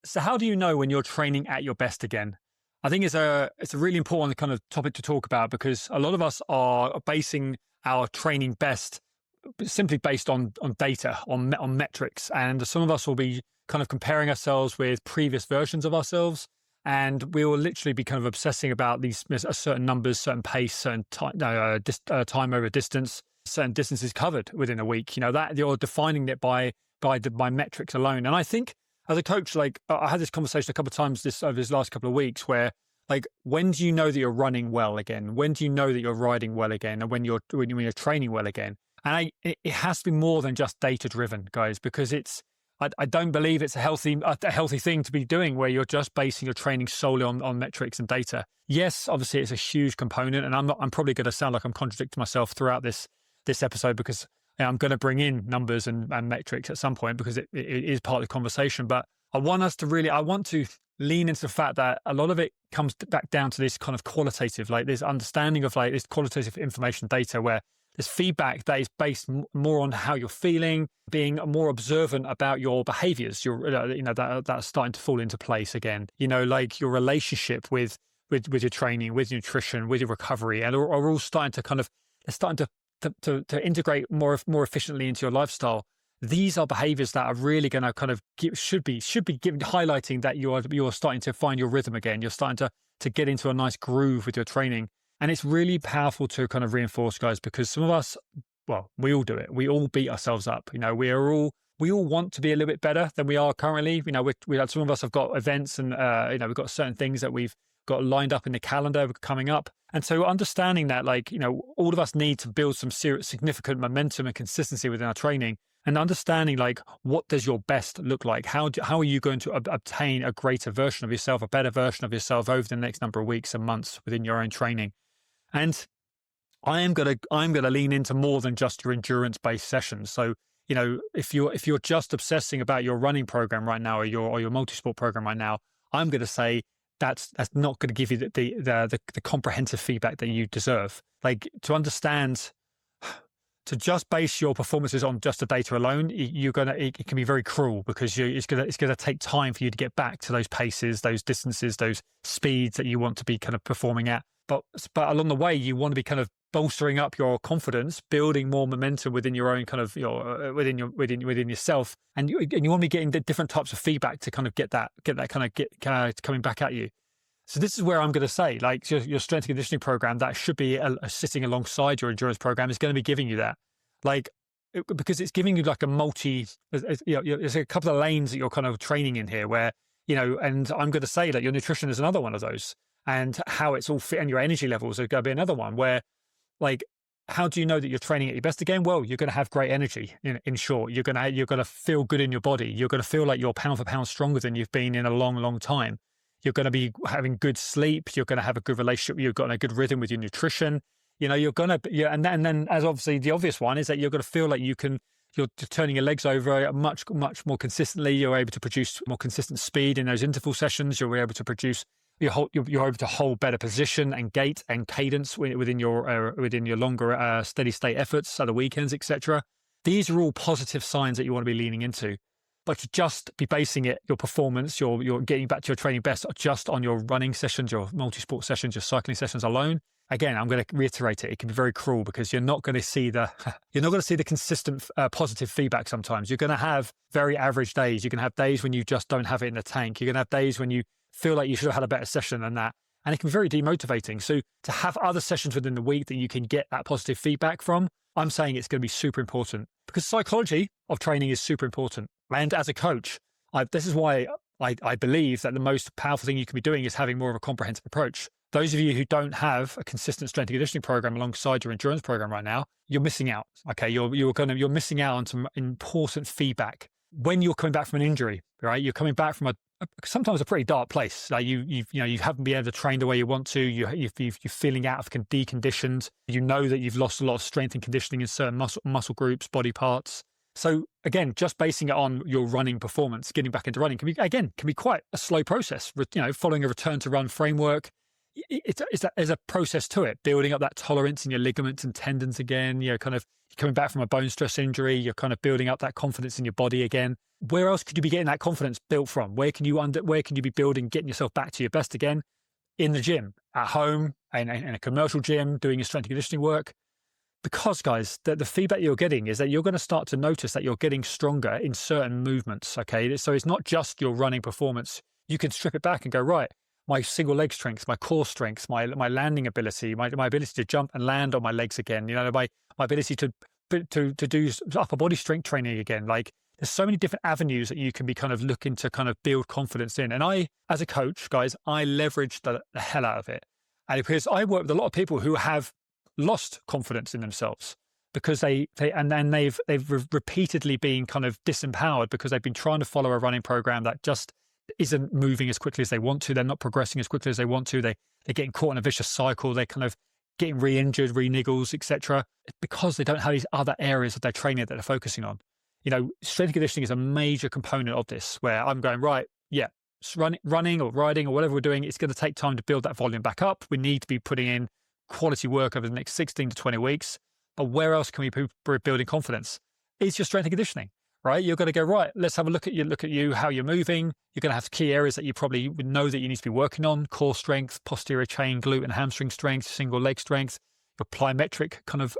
So how do you know when you're training at your best again? I think it's a really important kind of topic to talk about because a lot of us are basing our training best simply based on data, on metrics, and some of us will be kind of comparing ourselves with previous versions of ourselves, and we will literally be kind of obsessing about these certain numbers, certain pace, certain time over distance, certain distances covered within a week. You know that you're defining it by metrics alone, and I think as a coach, like I had this conversation a couple of times over this last couple of weeks where like, when do you know that you're running well again? When do you know that you're riding well again? And when you're training well again? And it has to be more than just data driven, guys, because I don't believe it's a healthy thing to be doing where you're just basing your training solely on metrics and data. Yes, obviously it's a huge component, and I'm probably going to sound like I'm contradicting myself throughout this episode because I'm going to bring in numbers and metrics at some point because it is part of the conversation. But I want to lean into the fact that a lot of it comes back down to this kind of qualitative, like this understanding of like this qualitative information data where there's feedback that is based more on how you're feeling, being more observant about your behaviors, that are starting to fall into place again. You know, like your relationship with your training, with nutrition, with your recovery, and are all starting to kind of, they're starting to integrate more efficiently into your lifestyle. These are behaviors that are really going to kind of should be highlighting that you're starting to find your rhythm again. You're starting to get into a nice groove with your training. And it's really powerful to kind of reinforce, guys, because some of us, well, we all do it. We all beat ourselves up. You know, we all want to be a little bit better than we are currently. You know, some of us have got events and, we've got certain things that we've got lined up in the calendar coming up. And so understanding that, like, you know, all of us need to build some significant momentum and consistency within our training, and understanding like, what does your best look like? How are you going to obtain a greater version of yourself, a better version of yourself over the next number of weeks and months within your own training? And I'm gonna lean into more than just your endurance-based sessions. So, you know, if you're just obsessing about your running program right now or your multi-sport program right now, I'm gonna say that's not going to give you the comprehensive feedback that you deserve. Like, to understand, to just base your performances on just the data alone, it can be very cruel because it's gonna take time for you to get back to those paces, those distances, those speeds that you want to be kind of performing at. But along the way, you want to be kind of bolstering up your confidence, building more momentum within your own kind of within yourself, and you want to be getting the different types of feedback to kind of get coming back at you. So this is where I'm going to say, like, your strength and conditioning program that should be sitting alongside your endurance program is going to be giving you that, because it's giving you like there's a couple of lanes that you're kind of training in here where, you know, and I'm going to say that your nutrition is another one of those. And how it's all fit, and your energy levels are going to be another one where, like, how do you know that you're training at your best again? Well, you're going to have great energy. In short, you're going to feel good in your body. You're going to feel like you're pound for pound stronger than you've been in a long, long time. You're going to be having good sleep. You're going to have a good relationship. You've got a good rhythm with your nutrition. You know, and then as obviously the obvious one is that you're going to feel like you're turning your legs over much, much more consistently. You're able to produce more consistent speed in those interval sessions. You're able to produce. You're able to hold better position and gait and cadence within your longer steady state efforts at the weekends, etc. These are all positive signs that you want to be leaning into. But to just be basing your performance, you're getting back to your training best just on your running sessions, your multi-sport sessions, your cycling sessions alone. Again, I'm going to reiterate it. It can be very cruel because you're not going to see the consistent positive feedback. Sometimes you're going to have very average days. You're going to have days when you just don't have it in the tank. You're going to have days when you feel like you should have had a better session than that. And it can be very demotivating. So to have other sessions within the week that you can get that positive feedback from, I'm saying it's going to be super important because psychology of training is super important. And as a coach, this is why I believe that the most powerful thing you can be doing is having more of a comprehensive approach. Those of you who don't have a consistent strength and conditioning program alongside your endurance program right now, you're missing out. Okay, you're missing out on some important feedback when you're coming back from an injury. Right, you're coming back from sometimes a pretty dark place. Like you haven't been able to train the way you want to. You're feeling out of deconditioned. You know that you've lost a lot of strength and conditioning in certain muscle groups, body parts. So again, just basing it on your running performance, getting back into running can be quite a slow process. You know, following a return to run framework, there's a process to it, building up that tolerance in your ligaments and tendons again. You're kind of coming back from a bone stress injury. You're kind of building up that confidence in your body again. Where else could you be getting that confidence built from? Where can you be building, getting yourself back to your best again? In the gym, at home, in a commercial gym, doing your strength and conditioning work. Because, guys, the feedback you're getting is that you're going to start to notice that you're getting stronger in certain movements, okay? So it's not just your running performance. You can strip it back and go, right, my single leg strength, my core strength, my landing ability, my ability to jump and land on my legs again, my ability to do upper body strength training again. Like, there's so many different avenues that you can be kind of looking to kind of build confidence in. And I, as a coach, guys, I leverage the hell out of it. And because I work with a lot of people who have lost confidence in themselves because they've repeatedly been kind of disempowered because they've been trying to follow a running program that just isn't moving as quickly as they want to. They're not progressing as quickly as they want to. They're getting caught in a vicious cycle. They're kind of getting re-injured, re-niggles, etc. because they don't have these other areas of their training that they're focusing on. Strength and conditioning is a major component of this, where I'm going, right, yeah, running or riding or whatever we're doing, it's going to take time to build that volume back up. We need to be putting in quality work over the next 16 to 20 weeks. But where else can we be building confidence? It's your strength and conditioning, right? You're going to go, right, let's have a look at you, how you're moving. You're going to have key areas that you probably would know that you need to be working on: core strength, posterior chain, glute and hamstring strength, single leg strength, your plyometric kind of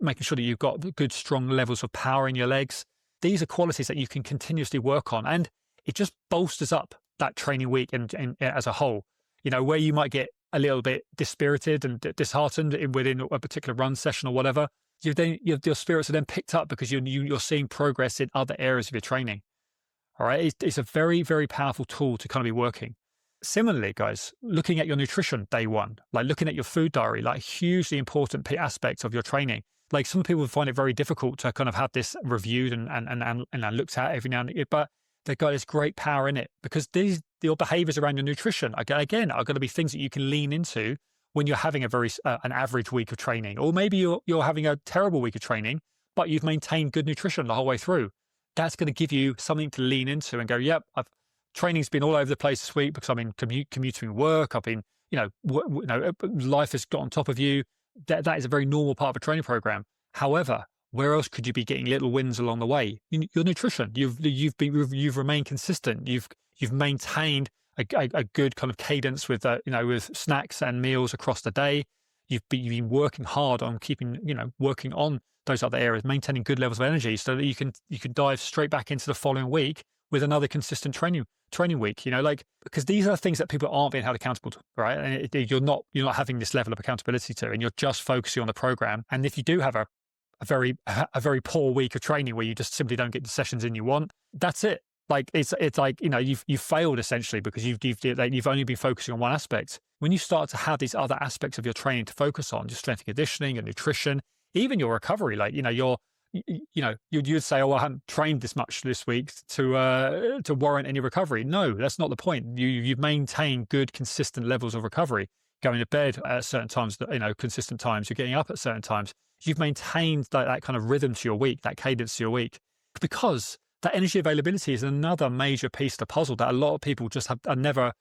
making sure that you've got good, strong levels of power in your legs. These are qualities that you can continuously work on, and it just bolsters up that training week and as a whole. Where you might get a little bit dispirited and disheartened within a particular run session or whatever, your spirits are then picked up because you're seeing progress in other areas of your training. All right, it's a very, very powerful tool to kind of be working. Similarly, guys, looking at your nutrition day one, like looking at your food diary, like hugely important aspects of your training. Like, some people find it very difficult to kind of have this reviewed and looked at every now and again, but they've got this great power in it, because your behaviors around your nutrition, again, are going to be things that you can lean into when you're having an average week of training, or maybe you're having a terrible week of training, but you've maintained good nutrition the whole way through. That's going to give you something to lean into and go, yep, training's been all over the place this week because I've been commuting work. I've been, life has got on top of you. That is a very normal part of a training program. However, where else could you be getting little wins along the way? Your nutrition. You've remained consistent. You've maintained a good kind of cadence with snacks and meals across the day. You've been working hard on working on those other areas, maintaining good levels of energy, so that you can dive straight back into the following week with another consistent training week. Because these are things that people aren't being held accountable to, right? And you're not having this level of accountability to, and you're just focusing on the program. And if you do have a very poor week of training where you just simply don't get the sessions in you want, that's it. Like, it's like, you've failed essentially, because you've only been focusing on one aspect. When you start to have these other aspects of your training to focus on, your strength and conditioning, your nutrition, even your recovery, you'd say, oh, I haven't trained this much this week to warrant any recovery. No, that's not the point. You've maintained good, consistent levels of recovery, going to bed at certain times, consistent times. You're getting up at certain times. You've maintained that kind of rhythm to your week, that cadence to your week, because that energy availability is another major piece of the puzzle that a lot of people just are never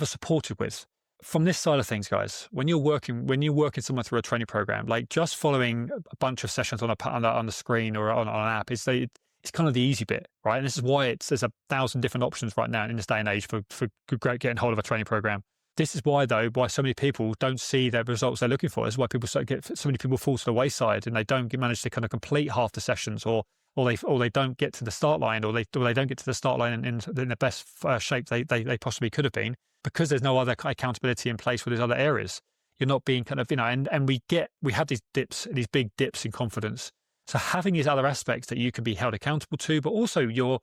supported with. From this side of things, guys, when you're working someone through a training program, like just following a bunch of sessions on the screen or on an app, it's kind of the easy bit, right? And this is why there's 1,000 different options right now in this day and age for getting hold of a training program. This is why so many people don't see the results they're looking for. This is why so many people fall to the wayside, and they don't manage to kind of complete half the sessions, or they don't get to the start line, or they don't get to the start line in the best shape they possibly could have been, because there's no other accountability in place for these other areas. You're not being kind of, and we have these big dips in confidence. So having these other aspects that you can be held accountable to, but also you're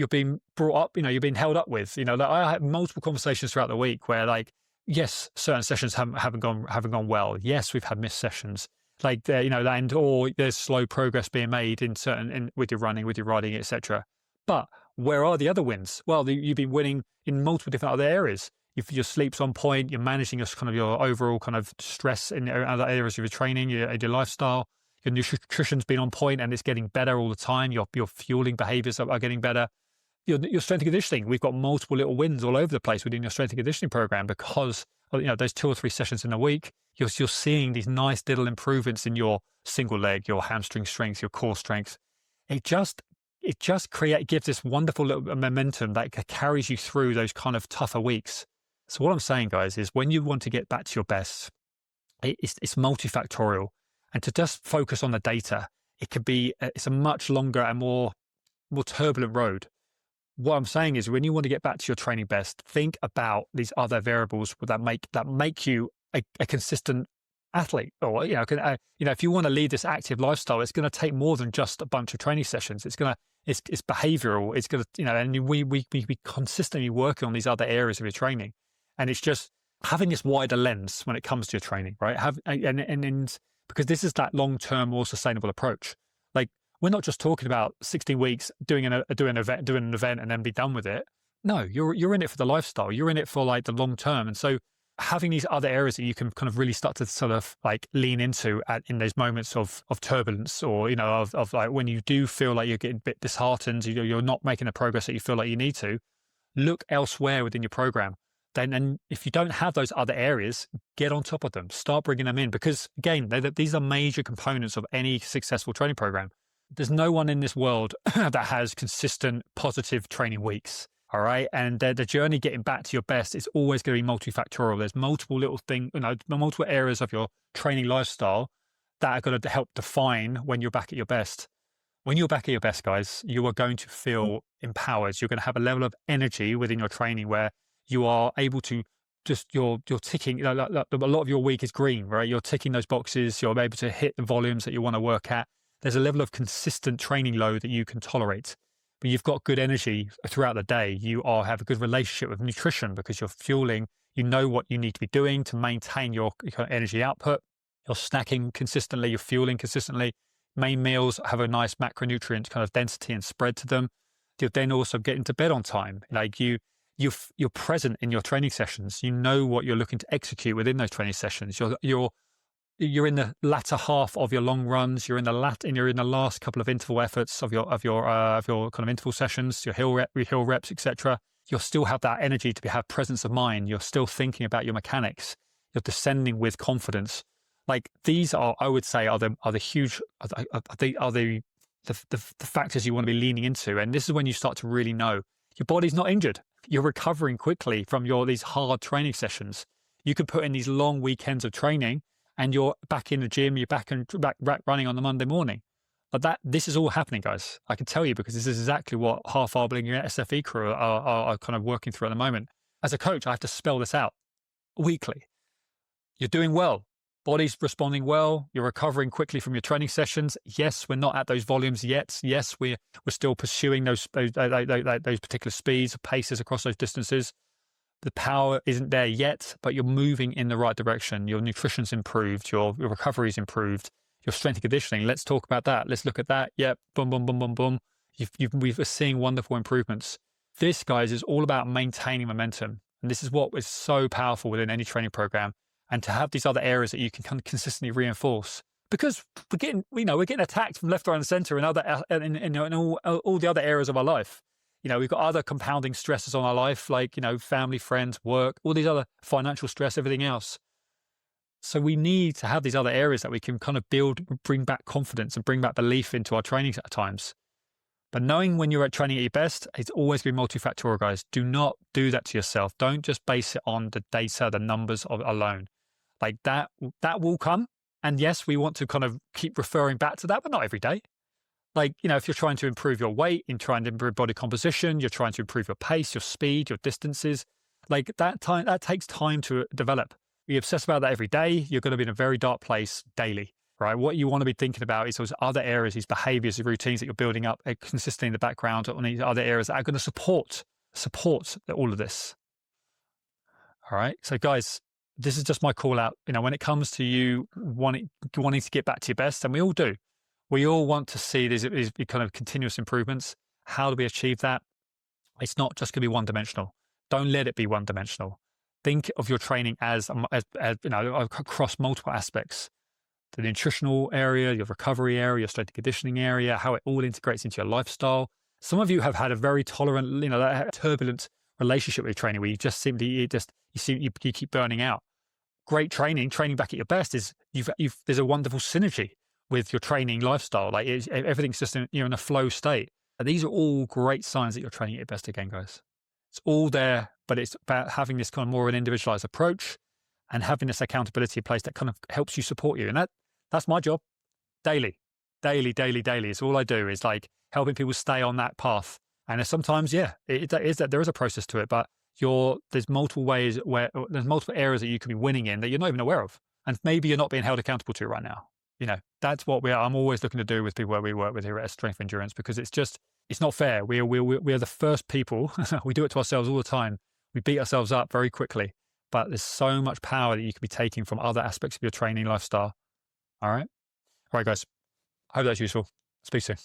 being brought up, you're being held up with, I had multiple conversations throughout the week where, like, yes, certain sessions haven't gone well. Yes, we've had missed sessions, like, or there's slow progress being made with your running, with your riding, etc. But where are the other wins? Well, you've been winning in multiple different other areas. Your sleep's on point. You're managing your overall kind of stress in other areas of your training, your lifestyle. Your nutrition's been on point and it's getting better all the time. Your fueling behaviors are getting better. Your strength and conditioning, we've got multiple little wins all over the place within your strength and conditioning program because those 2 or 3 sessions in a week, you're seeing these nice little improvements in your single leg, your hamstring strength, your core strength. It just gives this wonderful little momentum that carries you through those kind of tougher weeks. So what I'm saying, guys, is when you want to get back to your best, it's multifactorial, and to just focus on the data, it's a much longer and more turbulent road. What I'm saying is, when you want to get back to your training best, think about these other variables that make you a consistent athlete. Or if you want to lead this active lifestyle, it's going to take more than just a bunch of training sessions. It's behavioral. It's going to and we consistently working on these other areas of your training, and it's just having this wider lens when it comes to your training, right? And because this is that long-term, more sustainable approach. Like, we're not just talking about 16 weeks doing an event and then be done with it. No, you're in it for the lifestyle. You're in it for like the long term. And so having these other areas that you can kind of really start to sort of like lean into in those moments of turbulence, or, of like when you do feel like you're getting a bit disheartened, you're not making the progress that you feel like you need to, look elsewhere within your program. Then if you don't have those other areas, get on top of them, start bringing them in, because again, these are major components of any successful training program. There's no one in this world that has consistent positive training weeks. All right. And the journey getting back to your best is always going to be multifactorial. There's multiple little things, multiple areas of your training lifestyle that are going to help define when you're back at your best. When you're back at your best, guys, you are going to feel empowered. You're going to have a level of energy within your training where you are able to you're ticking, a lot of your week is green, right? You're ticking those boxes. You're able to hit the volumes that you want to work at. There's a level of consistent training load that you can tolerate, but you've got good energy throughout the day. You have a good relationship with nutrition because you're fueling, you know what you need to be doing to maintain your energy output. You're snacking consistently, you're fueling consistently. Main meals have a nice macronutrient kind of density and spread to them. You're then also getting to bed on time. Like you're present in your training sessions. You know what you're looking to execute within those training sessions. You're in the latter half of your long runs. You're in the last couple of interval efforts of your kind of interval sessions, your hill reps, etc. You'll still have that energy to have presence of mind. You're still thinking about your mechanics. You're descending with confidence. Like, these are, I would say, are the factors you want to be leaning into. And this is when you start to really know your body's not injured. You're recovering quickly from these hard training sessions. You could put in these long weekends of training, and you're back in the gym, you're back running on the Monday morning. But this is all happening, guys. I can tell you, because this is exactly what half our SFE crew are kind of working through at the moment. As a coach, I have to spell this out weekly. You're doing well. Body's responding well. You're recovering quickly from your training sessions. Yes, we're not at those volumes yet. Yes, we're still pursuing those particular speeds, paces across those distances. The power isn't there yet, but you're moving in the right direction. Your nutrition's improved. Your recovery's improved. Your strength and conditioning. Let's talk about that. Let's look at that. Yep. Boom, boom, boom, boom, boom. We're seeing wonderful improvements. This, guys, is all about maintaining momentum. And this is what is so powerful within any training program. And to have these other areas that you can kind of consistently reinforce. Because we're getting attacked from left, right, and center in all the other areas of our life. We've got other compounding stresses on our life, like, family, friends, work, all these other financial stress, everything else. So we need to have these other areas that we can kind of bring back confidence and bring back belief into our training at times. But knowing when you're training at your best, it's always been multifactorial, guys. Do not do that to yourself. Don't just base it on the data, the numbers alone. Like that will come. And yes, we want to kind of keep referring back to that, but not every day. Like, if you're trying to improve your weight, you're trying to improve body composition, you're trying to improve your pace, your speed, your distances, like that takes time to develop. You obsess about that every day, you're going to be in a very dark place daily, right? What you want to be thinking about is those other areas, these behaviors, the routines that you're building up consistently in the background on these other areas that are going to support all of this. All right. So guys, this is just my call out. When it comes to you wanting to get back to your best, and we all do. We all want to see these kind of continuous improvements. How do we achieve that? It's not just going to be one-dimensional. Don't let it be one-dimensional. Think of your training as across multiple aspects. The nutritional area, your recovery area, your strength and conditioning area, how it all integrates into your lifestyle. Some of you have had a very tolerant, turbulent relationship with training where you keep burning out. Great training back at your best is there's a wonderful synergy with your training lifestyle. Like everything's just you're in a flow state. And these are all great signs that you're training at your best again, guys. It's all there, but it's about having this kind of more of an individualized approach and having this accountability in place that kind of helps you support you. And that's my job daily, daily, daily, daily. It's all I do is like helping people stay on that path. And sometimes, yeah, there is a process to it, but there's multiple ways there's multiple areas that you could be winning in that you're not even aware of. And maybe you're not being held accountable to right now. That's what I'm always looking to do with people where we work with here at Strength for Endurance, because it's not fair. We are the first people. We do it to ourselves all the time. We beat ourselves up very quickly, but there's so much power that you could be taking from other aspects of your training lifestyle. All right. All right, guys. I hope that's useful. Speak soon.